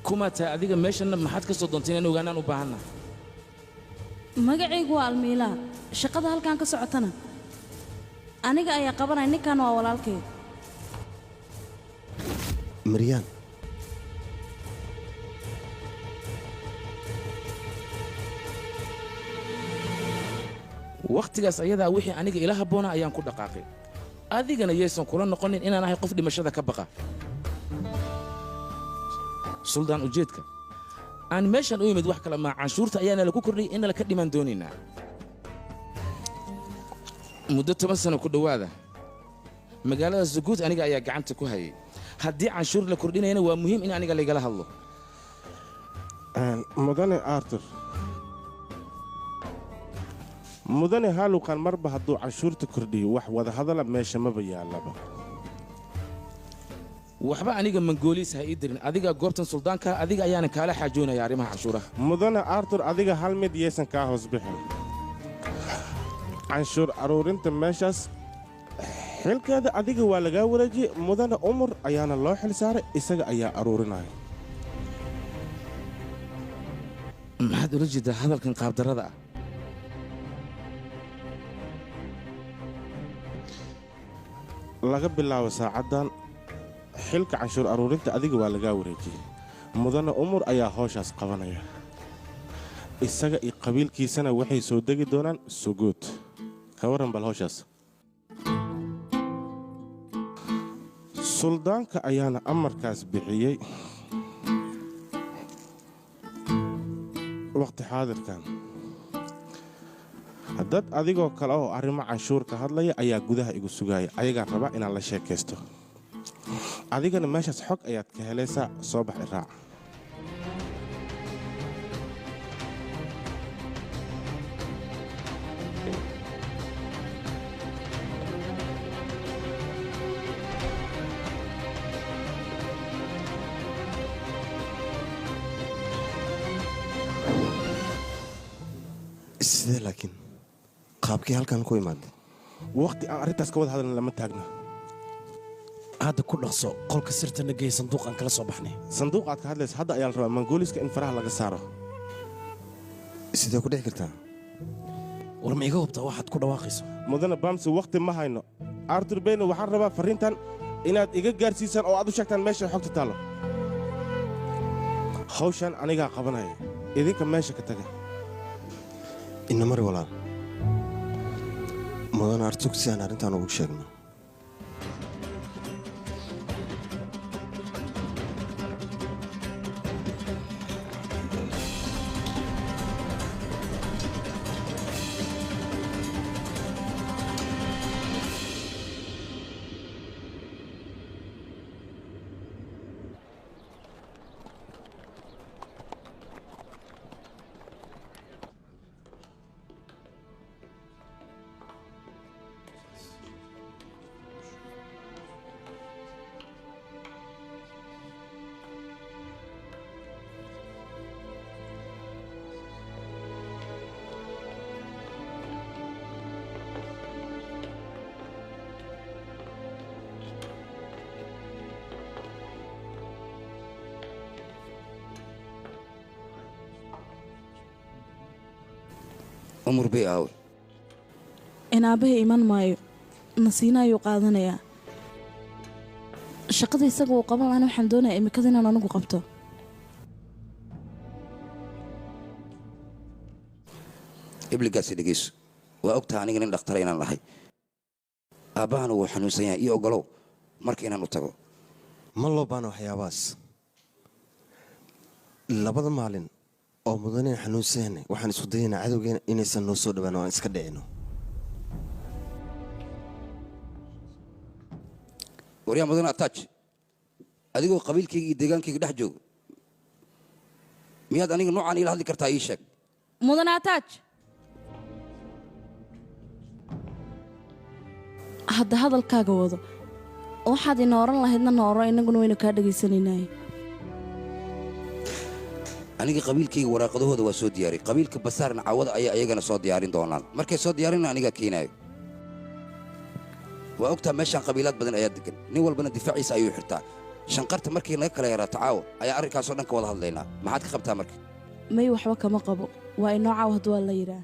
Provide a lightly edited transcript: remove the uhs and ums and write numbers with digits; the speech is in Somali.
kuma taa adiga meeshanna maxaad ka soo doonteen in ogaanaan u baahanna magacaygu waa almiilaa shaqada halkan ka socotana aniga ayaa qabanaya ninkan waa walaalkay Maryaan waqtigaas ayadaa wixii aniga ila habboona ayaan ku dhaqaaqay adigana yeysan kula noqonin inaan ahay qof dhimashada ka baqa suldaan ujeedka aan meeshan u yimid wax kale maa canshuurta ayaana lagu kordhiyay inna la ka dhiman doonaynaa muddo 10 sano ku dhowaada magaalada Zuguud aniga ayaa gacanta ku hayay haddii canshuur la kordhinayna waa muhiim in aniga laygala hadlo mudane Arthur mudane haaluqan marba hadduu canshuurta kordhiyo wax wada hadala meesha maba yaalaba waxba aniga mangooliis ha ii dirin adiga goobtan suldaanka adiga ayaana kaala xaajoonaya arrimaha canshuuraha mudane Arthur adiga hal mid yeesan ka hoos bixin canshuur aruurinta meeshaas xilkeeda adiga waa laga wareejiyay mudane Umar ayaana loo xil saaray isaga ayaa aruurinaya maxaad ula jeedaa hadalkan qaabdarrada ah laga bilaabo saacadan xilka canshuur aruurinta adiga waa laga wareejiyay mudane Umar ayaa hawshaas qabanaya isaga iyo qabiilkiisana waxay soo degi doonaan Suguud ka waran bal hawshaas suldaanka ayaana amarkaas bixiyay waqti xaadirkan dad adigoo kale oo arrimo canshuur ka hadlaya ayaa gudaha igu sugaya ayagaan rabaa inaan la sheekaysto adigana meeshaas xog ayaad ka helaysaa soo bax iraac sidee laakiin qaabkii halkan ku imaaday waqti aan arrintaas ka wada hadalna lama taagna hadda ku dhaqso qolka sirtana geey sanduuqan kala soo baxnay sanduuq aad ka hadlaysa hadda ayaa la rabaa mangooliska in faraha laga saaro sidee ku dhici kartaa war ma iga hubtaa waxaad ku dhawaaqayso mudane Bamsi waqti ma hayno Arthur Beyne waxaan rabaa fariintan inaad iga gaarsiisaan oo aad u sheegtaan meesha xogta taalo hawshan anigaa qabanaya idinka meesha ka taga ina mari walaal mudane Artug si aan arrintan ugu sheegno Umar Bey aaw inaabaha iman maayo nasiina ayuu qaadanayaa shaqada isaga uu qaban laana waxaan doonayaa imikada inaan anigu qabto ibligaasi dhegeyso waa ogtahay aniga nin dhakhtar inaan lahay aabbahana wuu xanuunsan yahay iyo ogolow marka inaan u tago ma loo baana waxyaabahaas labada maalin oo mudaneen xanuunsan waxaan isku dayaynaa cadowgeena inaysan noo soo dhawaan oo aan iska dhicino waryaa mudane Ataaj adigoo qabiilkayga iyo deegaankayga dhex jooga miyaad aniga noocaan ila hadli kartaa ii sheeg mudane Ataaj hadda hadalkaaga wado waxaad ina oran lahaydna nooro innaguna waynu kaa dhagaysanaynaa aniga qabiilkayga waraaqadahooda waa soo diyaariyay qabiilka basaarna caawada ayaa ayagana soo diyaarin doonaan markay soo diyaarinna aniga keenayo waa ogtaa meeshaan qabiilaad badan ayaa degan nin walbana difaaciisa ayuu xirtaa shanqarta markii naga kala yaraato caawa ayaa arrinkaasoo dhan ka wada hadlaynaa maxaad ka qabtaa marka may waxba kama qabo waa inoo caaw hadduu waa la yidhaah